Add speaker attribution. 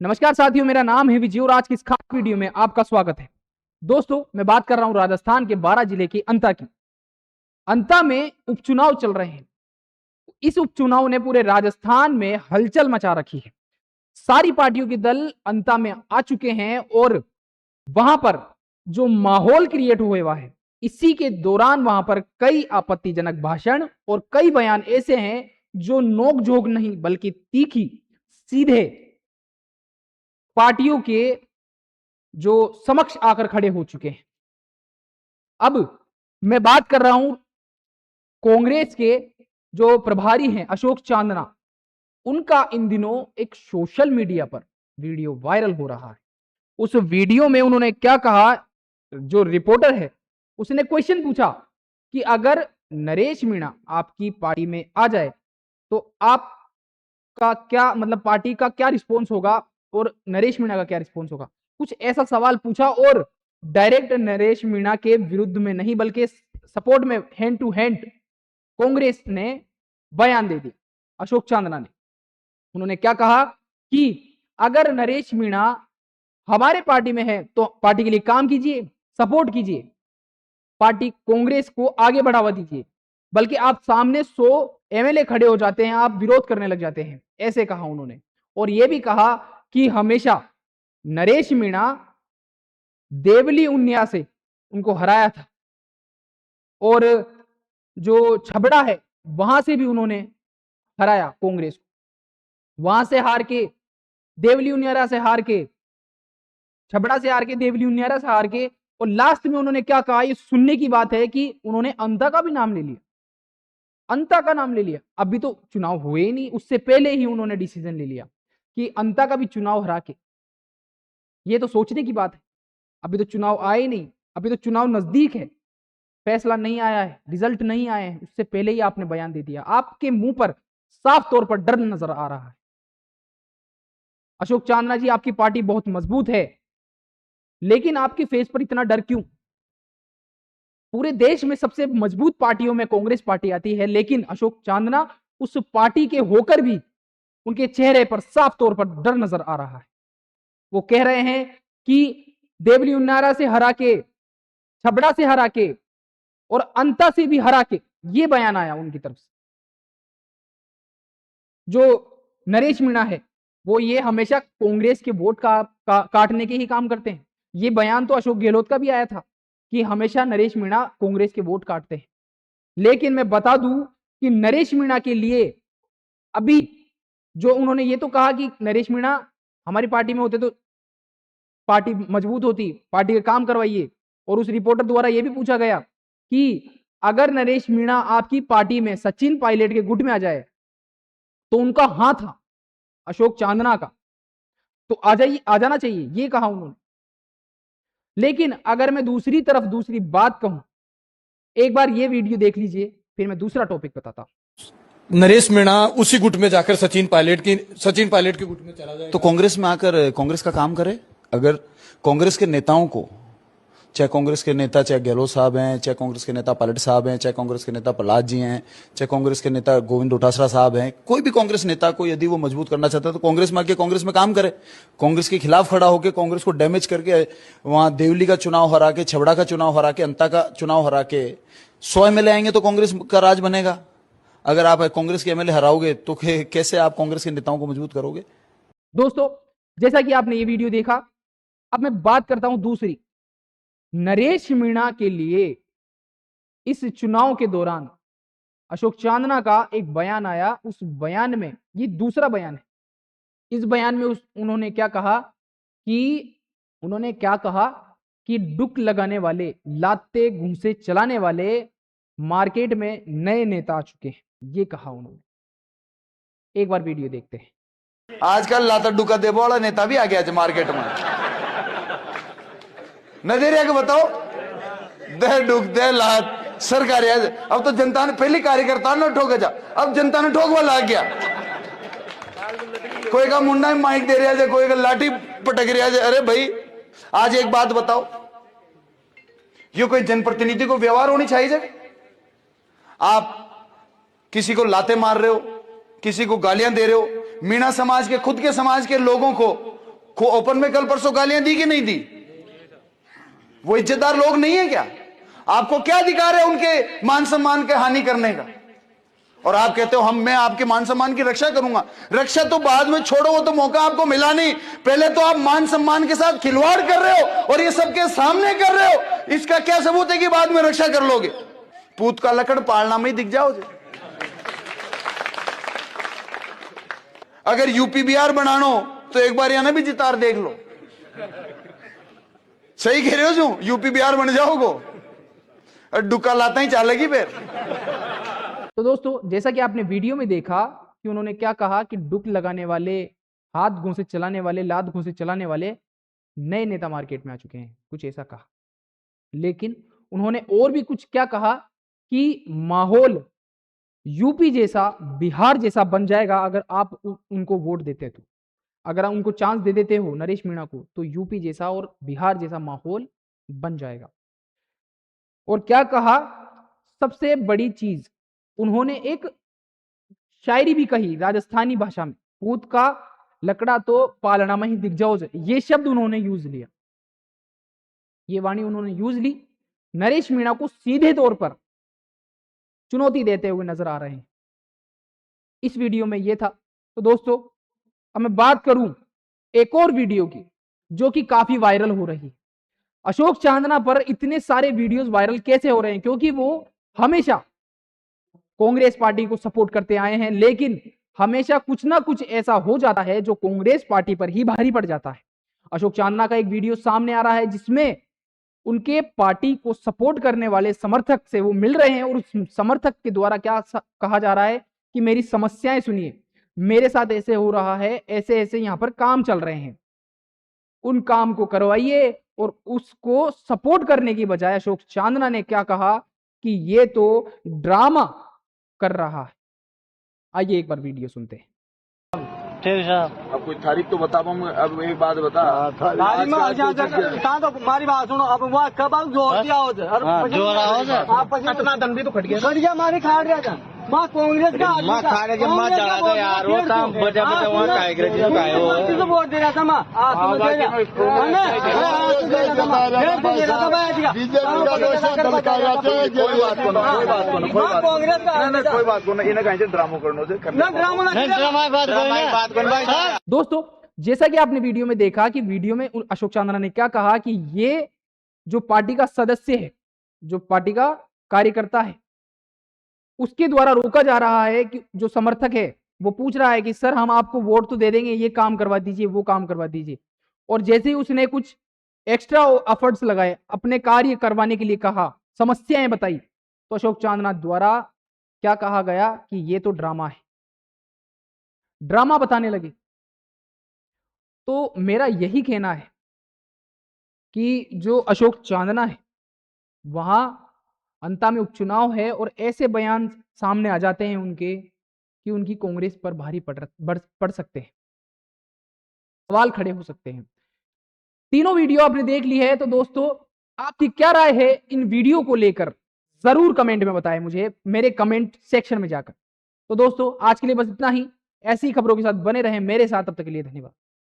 Speaker 1: नमस्कार साथियों, मेरा नाम है विजय और आज की इस खास वीडियो में आपका स्वागत है। दोस्तों, मैं बात कर रहा हूं राजस्थान के 12 जिले के अंता की। अंता में उपचुनाव चल रहे हैं। इस उपचुनाव ने पूरे राजस्थान में हलचल मचा रखी है। सारी पार्टियों के दल अंता में आ चुके हैं और वहां पर जो माहौल क्रिएट हुआ है, इसी के दौरान वहां पर कई आपत्तिजनक भाषण और कई बयान ऐसे हैं जो नोक-झोंक नहीं बल्कि तीखी, सीधे पार्टियों के जो समक्ष आकर खड़े हो चुके हैं। अब मैं बात कर रहा हूं कांग्रेस के जो प्रभारी हैं अशोक चांदना, उनका इन दिनों एक सोशल मीडिया पर वीडियो वायरल हो रहा है। उस वीडियो में उन्होंने क्या कहा, जो रिपोर्टर है उसने क्वेश्चन पूछा कि अगर नरेश मीणा आपकी पार्टी में आ जाए तो आपका क्या मतलब पार्टी का क्या रिस्पॉन्स होगा और नरेश मीणा का क्या रिस्पॉन्स होगा। कुछ ऐसा सवाल पूछा और डायरेक्ट नरेश मीणा के विरुद्ध में नहीं बल्कि सपोर्ट में हैंड टू हैंड कांग्रेस ने बयान दे दिया। अशोक चांदना ने उन्होंने क्या कहा कि अगर नरेश मीणा हमारे पार्टी में है तो पार्टी के लिए काम कीजिए, सपोर्ट कीजिए, पार्टी कांग्रेस को आगे बढ़ावा दीजिए, बल्कि आप सामने 100 एमएलए खड़े हो जाते हैं, आप विरोध करने लग जाते हैं, ऐसे कहा उन्होंने। और यह भी कहा कि हमेशा नरेश मीणा देवली उन्निया से उनको हराया था और जो छबड़ा है वहां से भी उन्होंने हराया कांग्रेस को। वहां से हार के, देवली उन्नियारा से हार के, छबड़ा से हार के, देवली उन्नियारा से हार के, और लास्ट में उन्होंने क्या कहा, ये सुनने की बात है कि उन्होंने अंता का भी नाम ले लिया। अंता का नाम ले लिया। अभी तो चुनाव हुए ही नहीं, उससे पहले ही उन्होंने डिसीजन ले लिया कि अंता का भी चुनाव हरा के। ये तो सोचने की बात है। अभी तो चुनाव आए ही नहीं, अभी तो चुनाव नजदीक है, फैसला नहीं आया है, रिजल्ट नहीं आए हैं, उससे पहले ही आपने बयान दे दिया। आपके मुंह पर साफ तौर पर डर नजर आ रहा है। अशोक चांदना जी, आपकी पार्टी बहुत मजबूत है, लेकिन आपके फेस पर इतना डर क्यों? पूरे देश में सबसे मजबूत पार्टियों में कांग्रेस पार्टी आती है, लेकिन अशोक चांदना उस पार्टी के होकर भी उनके चेहरे पर साफ तौर पर डर नजर आ रहा है। वो कह रहे हैं कि देवली उन्नारा से हरा के, छबड़ा से हरा के और अंता से भी हरा के, ये बयान आया उनकी तरफ से। जो नरेश मीणा है वो ये हमेशा कांग्रेस के वोट काटने के ही काम करते हैं। ये बयान तो अशोक गहलोत का भी आया था कि हमेशा नरेश मीणा कांग्रेस के वोट काटते हैं। लेकिन मैं बता दूं कि नरेश मीणा के लिए अभी जो उन्होंने ये तो कहा कि नरेश मीणा हमारी पार्टी में होते तो पार्टी मजबूत होती, पार्टी का काम करवाइए। और उस रिपोर्टर द्वारा यह भी पूछा गया कि अगर नरेश मीणा आपकी पार्टी में सचिन पायलट के गुट में आ जाए तो उनका हाथ था अशोक चांदना का, तो आ जाइए, आ जाना चाहिए, ये कहा उन्होंने। लेकिन अगर मैं दूसरी तरफ दूसरी बात कहूं, एक बार ये वीडियो देख लीजिए, फिर मैं दूसरा टॉपिक बताता हूं।
Speaker 2: नरेश मीणा उसी गुट में जाकर सचिन पायलट के गुट में चला जाए
Speaker 3: तो कांग्रेस में आकर कांग्रेस का काम करे। अगर कांग्रेस के नेताओं को, चाहे कांग्रेस के नेता चाहे गहलोत साहब हैं, चाहे कांग्रेस के नेता पायलट साहब हैं, चाहे कांग्रेस के नेता प्रहलाद जी हैं, चाहे कांग्रेस के नेता गोविंद डोटासरा साहब हैं, कोई भी कांग्रेस नेता को यदि वो मजबूत करना चाहता है तो कांग्रेस में आके कांग्रेस में काम करे। कांग्रेस के खिलाफ खड़ा होकर कांग्रेस को डैमेज करके वहां देवली का चुनाव हरा के, छबड़ा का चुनाव हरा के, अंता का चुनाव हरा के 100 एमएलए आएंगे तो कांग्रेस का राज बनेगा। अगर आप कांग्रेस के एमएलए हराओगे तो कैसे आप कांग्रेस के नेताओं को मजबूत करोगे?
Speaker 1: दोस्तों, जैसा कि आपने ये वीडियो देखा, अब मैं बात करता हूं दूसरी। नरेश मीणा के लिए इस चुनाव के दौरान अशोक चांदना का एक बयान आया। उस बयान में, ये दूसरा बयान है, इस बयान में उन्होंने क्या कहा कि डुक लगाने वाले, लाते घूंसे चलाने वाले मार्केट में नए नेता आ चुके हैं, ये कहा उन्होंने। एक बार वीडियो देखते हैं।
Speaker 4: आजकल लाता डुका देबो वाला नेता भी आ गया मार्केट में। नजरिया के बताओ, दे डुक दे लात सरकारी। अब तो जनता ने, पहले कार्यकर्ता ने ठोके जा, अब जनता ने ठोकवा लाग गया। कोई का मुंडा में माइक दे रहा है, कोई का लाठी पटक रहा है। अरे भाई, आज एक बात बताओ, ये कोई जनप्रतिनिधि को व्यवहार होनी चाहिए? आप किसी को लाते मार रहे हो, किसी को गालियां दे रहे हो, मीणा समाज के, खुद के समाज के लोगों को ओपन में कल परसों गालियां दी कि नहीं दी? वो इज्जतदार लोग नहीं है क्या? आपको क्या अधिकार है उनके मान सम्मान के हानि करने का? और आप कहते हो मैं आपके मान सम्मान की रक्षा करूंगा। रक्षा तो बाद में छोड़ो, वो तो मौका आपको मिला नहीं। पहले तो आप मान सम्मान के साथ खिलवाड़ कर रहे हो और ये सबके सामने कर रहे हो। इसका क्या सबूत है कि बाद में रक्षा कर लोगे? पूत का लकड़ पालना में ही दिख जाओगे। अगर यूपी बिहार बनानो तो एक बार यहां भी जितार देख लो। सही कह रहे हो? जो यूपी बिहार बन जाओगे, डुक्का लाता ही चालेगी फिर।
Speaker 1: तो दोस्तों, जैसा कि आपने वीडियो में देखा कि उन्होंने क्या कहा कि डुक लगाने वाले, हाथ घूंसे चलाने वाले, लात घूंसे चलाने वाले नए नेता मार्केट में आ चुके हैं, कुछ ऐसा कहा। लेकिन उन्होंने और भी कुछ क्या कहा कि माहौल यूपी जैसा, बिहार जैसा बन जाएगा अगर आप उनको वोट देते तो, अगर आप उनको चांस दे देते हो नरेश मीणा को, तो यूपी जैसा और बिहार जैसा माहौल बन जाएगा। और क्या कहा, सबसे बड़ी चीज उन्होंने एक शायरी भी कही राजस्थानी भाषा में, पूत का लकड़ा तो पालना में ही दिख जाओ। ये शब्द उन्होंने यूज लिया, ये वाणी उन्होंने यूज ली। नरेश मीणा को सीधे तौर पर चुनौती देते हुए नजर आ रहे हैं इस वीडियो में। ये था। तो दोस्तों, अब मैं बात करूं एक और वीडियो की जो कि काफी वायरल हो रही है। अशोक चांदना पर इतने सारे वीडियोस वायरल कैसे हो रहे हैं? क्योंकि वो हमेशा कांग्रेस पार्टी को सपोर्ट करते आए हैं, लेकिन हमेशा कुछ ना कुछ ऐसा हो जाता है जो कांग्रेस पार्टी पर ही भारी पड़ जाता है। अशोक चांदना का एक वीडियो सामने आ रहा है जिसमें उनके पार्टी को सपोर्ट करने वाले समर्थक से वो मिल रहे हैं और उस समर्थक के द्वारा क्या कहा जा रहा है कि मेरी समस्याएं सुनिए, मेरे साथ ऐसे हो रहा है, ऐसे ऐसे यहां पर काम चल रहे हैं, उन काम को करवाइए। और उसको सपोर्ट करने की बजाय अशोक चांदना ने क्या कहा कि ये तो ड्रामा कर रहा है। आइए एक बार वीडियो सुनते हैं।
Speaker 5: ठीक है।
Speaker 6: अब कोई तारीख तो बता पाऊंगा। अब एक बात बता,
Speaker 5: तारीख में तो हमारी बात सुनो। अब वो कब आप जोर दिया हो आप इतना दम भी तो खट गया हमारी खा रहा था माँ कांग्रेस का खाने के माँ चढ़ा था यार। वो काम बचा बचा वहाँ कांग्रेस को वोट दे रहा था माँ।
Speaker 6: कोई बात को इन्हें कहीं से ड्रामो करने से
Speaker 1: दोस्तों, जैसा कि आपने वीडियो में देखा कि वीडियो में अशोक चांदना ने क्या कहा कि ये जो पार्टी का सदस्य है, जो पार्टी का कार्यकर्ता है, उसके द्वारा रोका जा रहा है कि जो समर्थक है वो पूछ रहा है कि सर हम आपको वोट तो दे देंगे, ये काम करवा दीजिए, वो काम करवा दीजिए। और जैसे ही उसने कुछ एक्स्ट्रा एफर्ट्स लगाए, अपने कार्य करवाने के लिए कहा, समस्याएं बताई, तो अशोक चांदना द्वारा क्या कहा गया कि ये तो ड्रामा है, ड्रामा बताने लगे। तो मेरा यही कहना है कि जो अशोक चांदना है, वहां अंता में उपचुनाव है और ऐसे बयान सामने आ जाते हैं उनके कि उनकी कांग्रेस पर भारी पड़ सकते हैं, सवाल खड़े हो सकते हैं। तीनों वीडियो आपने देख ली है, तो दोस्तों आपकी क्या राय है इन वीडियो को लेकर जरूर कमेंट में बताएं मुझे, मेरे कमेंट सेक्शन में जाकर। तो दोस्तों आज के लिए बस इतना ही। ऐसी खबरों के साथ बने रहें मेरे साथ, तब तक के लिए धन्यवाद।